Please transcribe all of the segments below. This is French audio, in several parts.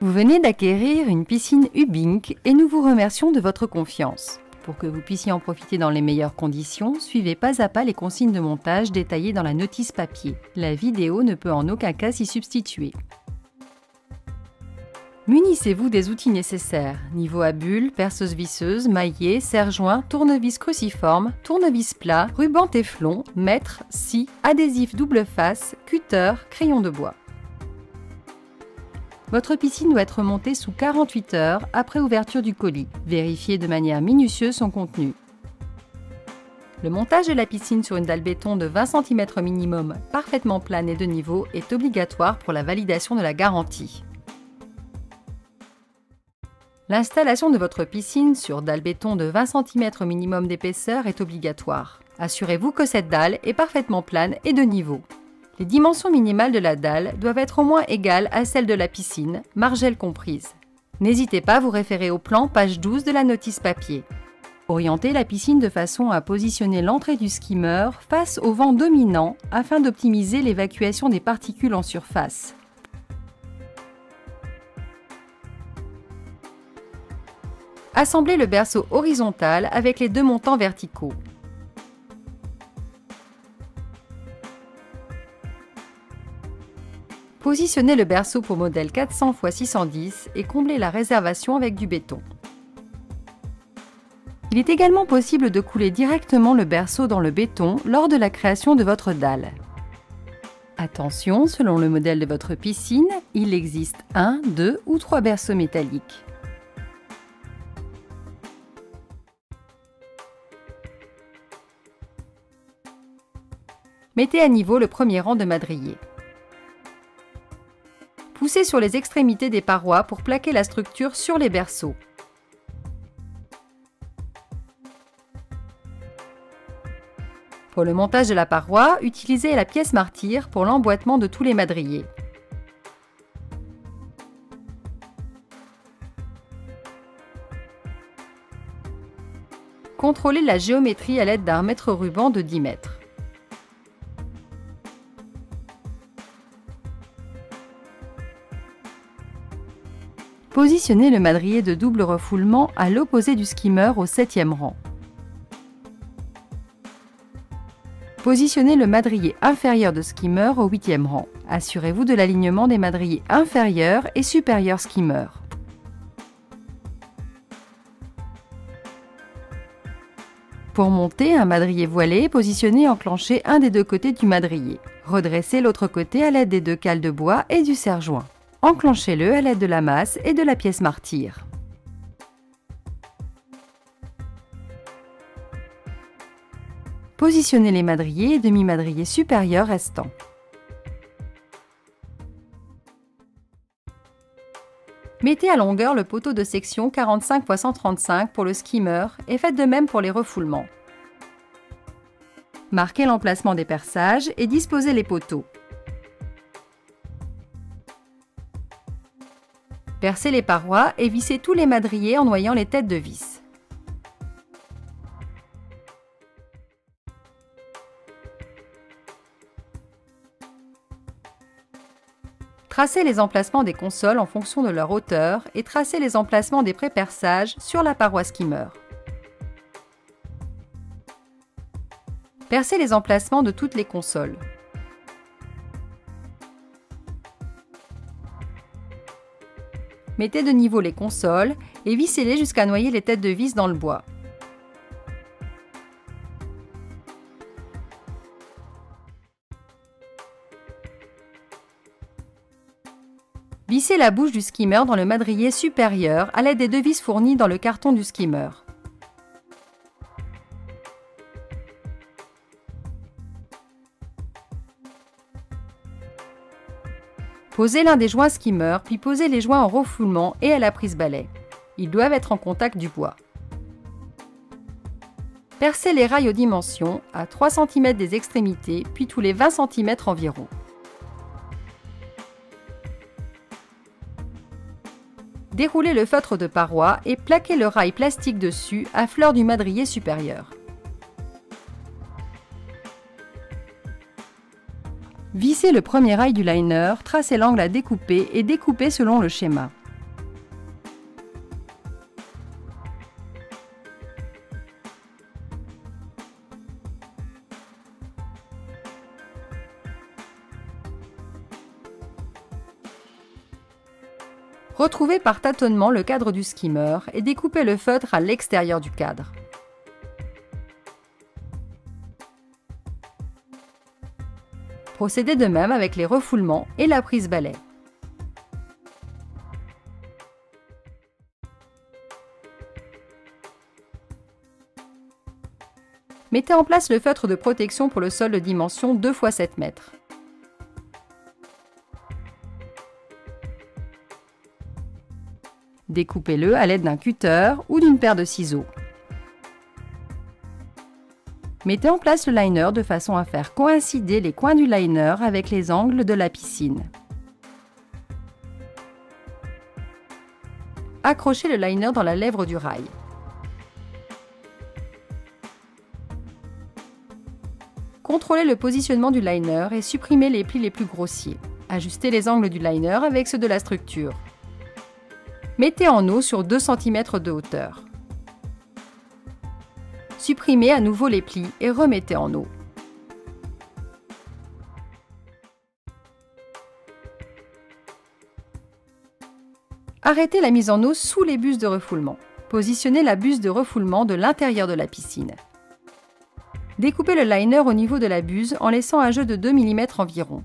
Vous venez d'acquérir une piscine Hubink et nous vous remercions de votre confiance. Pour que vous puissiez en profiter dans les meilleures conditions, suivez pas à pas les consignes de montage détaillées dans la notice papier. La vidéo ne peut en aucun cas s'y substituer. Munissez-vous des outils nécessaires, niveau à bulles, perceuse visseuse, maillet, serre-joint, tournevis cruciforme, tournevis plat, ruban téflon, mètre, scie, adhésif double face, cutter, crayon de bois. Votre piscine doit être montée sous 48 heures après ouverture du colis. Vérifiez de manière minutieuse son contenu. Le montage de la piscine sur une dalle béton de 20 cm minimum, parfaitement plane et de niveau, est obligatoire pour la validation de la garantie. L'installation de votre piscine sur dalle béton de 20 cm minimum d'épaisseur est obligatoire. Assurez-vous que cette dalle est parfaitement plane et de niveau. Les dimensions minimales de la dalle doivent être au moins égales à celles de la piscine, margelle comprise. N'hésitez pas à vous référer au plan page 12 de la notice papier. Orientez la piscine de façon à positionner l'entrée du skimmer face au vent dominant afin d'optimiser l'évacuation des particules en surface. Assemblez le berceau horizontal avec les deux montants verticaux. Positionnez le berceau pour modèle 400 x 610 et comblez la réservation avec du béton. Il est également possible de couler directement le berceau dans le béton lors de la création de votre dalle. Attention, selon le modèle de votre piscine, il existe 1, 2 ou 3 berceaux métalliques. Mettez à niveau le premier rang de madriers. Poussez sur les extrémités des parois pour plaquer la structure sur les berceaux. Pour le montage de la paroi, utilisez la pièce martyre pour l'emboîtement de tous les madriers. Contrôlez la géométrie à l'aide d'un mètre ruban de 10 mètres. Positionnez le madrier de double refoulement à l'opposé du skimmer au 7e rang. Positionnez le madrier inférieur de skimmer au 8e rang. Assurez-vous de l'alignement des madriers inférieurs et supérieurs skimmer. Pour monter un madrier voilé, positionnez et enclenchez un des deux côtés du madrier. Redressez l'autre côté à l'aide des deux cales de bois et du serre-joint. Enclenchez-le à l'aide de la masse et de la pièce martyre. Positionnez les madriers et demi-madriers supérieurs restants. Mettez à longueur le poteau de section 45 x 135 pour le skimmer et faites de même pour les refoulements. Marquez l'emplacement des perçages et disposez les poteaux. Percez les parois et vissez tous les madriers en noyant les têtes de vis. Tracez les emplacements des consoles en fonction de leur hauteur et tracez les emplacements des pré-perçages sur la paroi skimmer. Percez les emplacements de toutes les consoles. Mettez de niveau les consoles et vissez-les jusqu'à noyer les têtes de vis dans le bois. Vissez la bouche du skimmer dans le madrier supérieur à l'aide des deux vis fournies dans le carton du skimmer. Posez l'un des joints skimmer, puis posez les joints en refoulement et à la prise balai. Ils doivent être en contact du bois. Percez les rails aux dimensions, à 3 cm des extrémités, puis tous les 20 cm environ. Déroulez le feutre de paroi et plaquez le rail plastique dessus à fleur du madrier supérieur. Vissez le premier rail du liner, tracez l'angle à découper et découpez selon le schéma. Retrouvez par tâtonnement le cadre du skimmer et découpez le feutre à l'extérieur du cadre. Procédez de même avec les refoulements et la prise balai. Mettez en place le feutre de protection pour le sol de dimension 2 x 7 mètres. Découpez-le à l'aide d'un cutter ou d'une paire de ciseaux. Mettez en place le liner de façon à faire coïncider les coins du liner avec les angles de la piscine. Accrochez le liner dans la lèvre du rail. Contrôlez le positionnement du liner et supprimez les plis les plus grossiers. Ajustez les angles du liner avec ceux de la structure. Mettez en eau sur 2 cm de hauteur. Supprimez à nouveau les plis et remettez en eau. Arrêtez la mise en eau sous les buses de refoulement. Positionnez la buse de refoulement de l'intérieur de la piscine. Découpez le liner au niveau de la buse en laissant un jeu de 2 mm environ.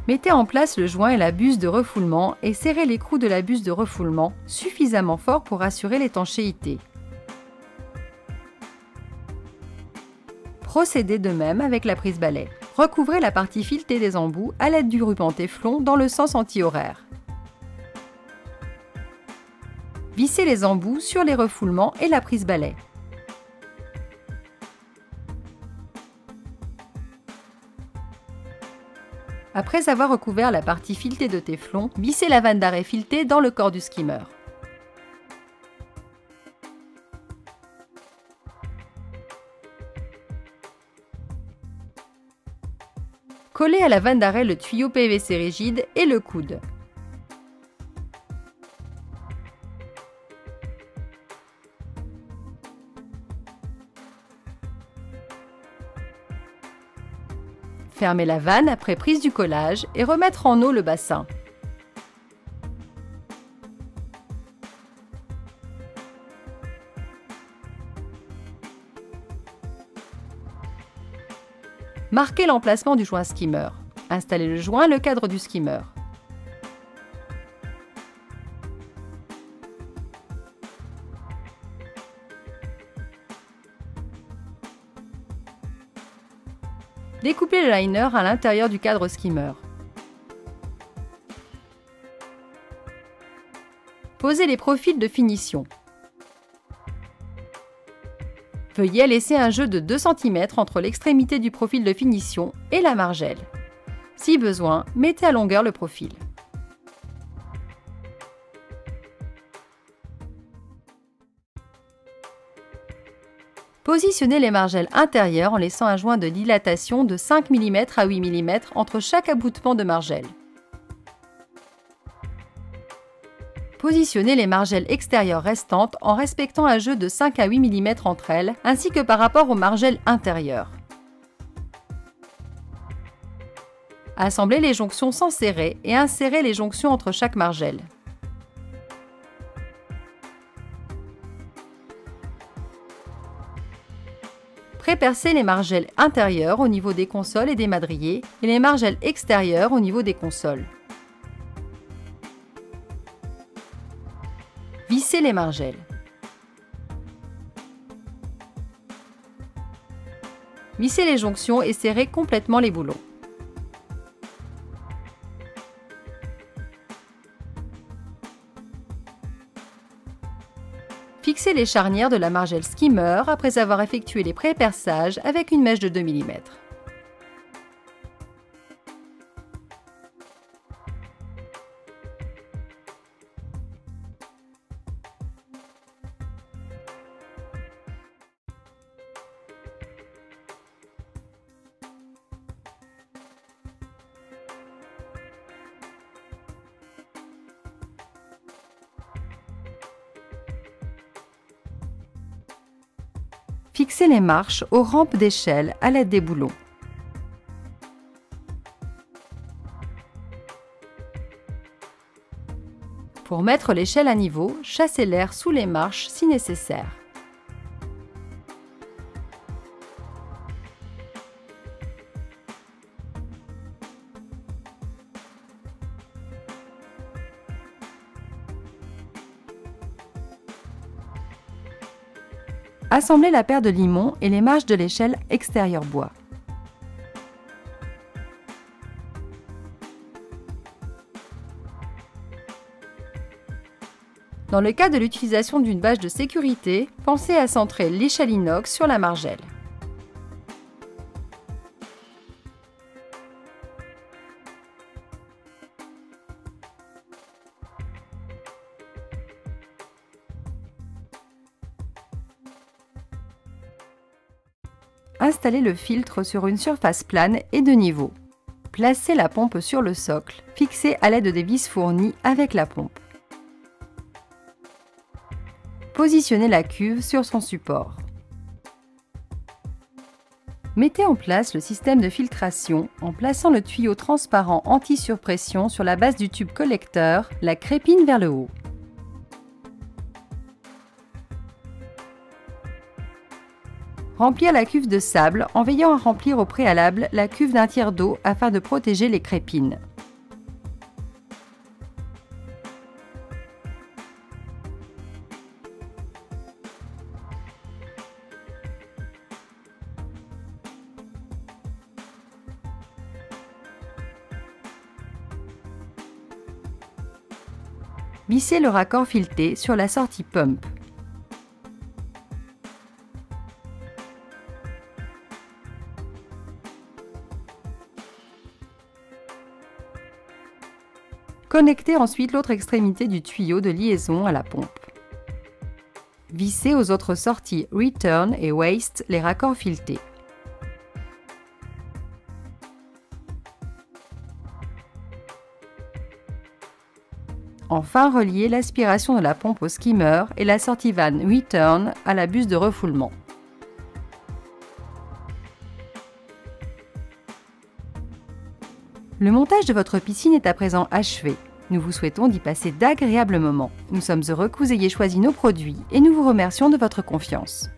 Mettez en place le joint et la buse de refoulement et serrez l'écrou de la buse de refoulement suffisamment fort pour assurer l'étanchéité. Procédez de même avec la prise balai. Recouvrez la partie filetée des embouts à l'aide du ruban téflon dans le sens anti-horaire. Vissez les embouts sur les refoulements et la prise balai. Après avoir recouvert la partie filetée de téflon, vissez la vanne d'arrêt filetée dans le corps du skimmer. Collez à la vanne d'arrêt le tuyau PVC rigide et le coude. Fermez la vanne après prise du collage et remettre en eau le bassin. Marquez l'emplacement du joint skimmer. Installez le joint, le cadre du skimmer. Découpez le liner à l'intérieur du cadre skimmer. Posez les profils de finition. Veuillez laisser un jeu de 2 cm entre l'extrémité du profil de finition et la margelle. Si besoin, mettez à longueur le profil. Positionnez les margelles intérieures en laissant un joint de dilatation de 5 mm à 8 mm entre chaque aboutement de margelle. Positionnez les margelles extérieures restantes en respectant un jeu de 5 à 8 mm entre elles, ainsi que par rapport aux margelles intérieures. Assemblez les jonctions sans serrer et insérez les jonctions entre chaque margelle. Prépercez les margelles intérieures au niveau des consoles et des madriers et les margelles extérieures au niveau des consoles. Vissez les margelles. Vissez les jonctions et serrez complètement les boulons. Fixez les charnières de la margelle skimmer après avoir effectué les pré-perçages avec une mèche de 2 mm. Fixez les marches aux rampes d'échelle à l'aide des boulons. Pour mettre l'échelle à niveau, chassez l'air sous les marches si nécessaire. Assemblez la paire de limons et les marches de l'échelle extérieure bois. Dans le cas de l'utilisation d'une bâche de sécurité, pensez à centrer l'échelle inox sur la margelle. Installez le filtre sur une surface plane et de niveau. Placez la pompe sur le socle, fixée à l'aide des vis fournies avec la pompe. Positionnez la cuve sur son support. Mettez en place le système de filtration en plaçant le tuyau transparent anti-surpression sur la base du tube collecteur, la crépine vers le haut. Remplir la cuve de sable en veillant à remplir au préalable la cuve d'un tiers d'eau afin de protéger les crépines. Vissez le raccord fileté sur la sortie pump. Connectez ensuite l'autre extrémité du tuyau de liaison à la pompe. Vissez aux autres sorties Return et Waste les raccords filetés. Enfin, reliez l'aspiration de la pompe au skimmer et la sortie vanne Return à la buse de refoulement. Le montage de votre piscine est à présent achevé. Nous vous souhaitons d'y passer d'agréables moments. Nous sommes heureux que vous ayez choisi nos produits et nous vous remercions de votre confiance.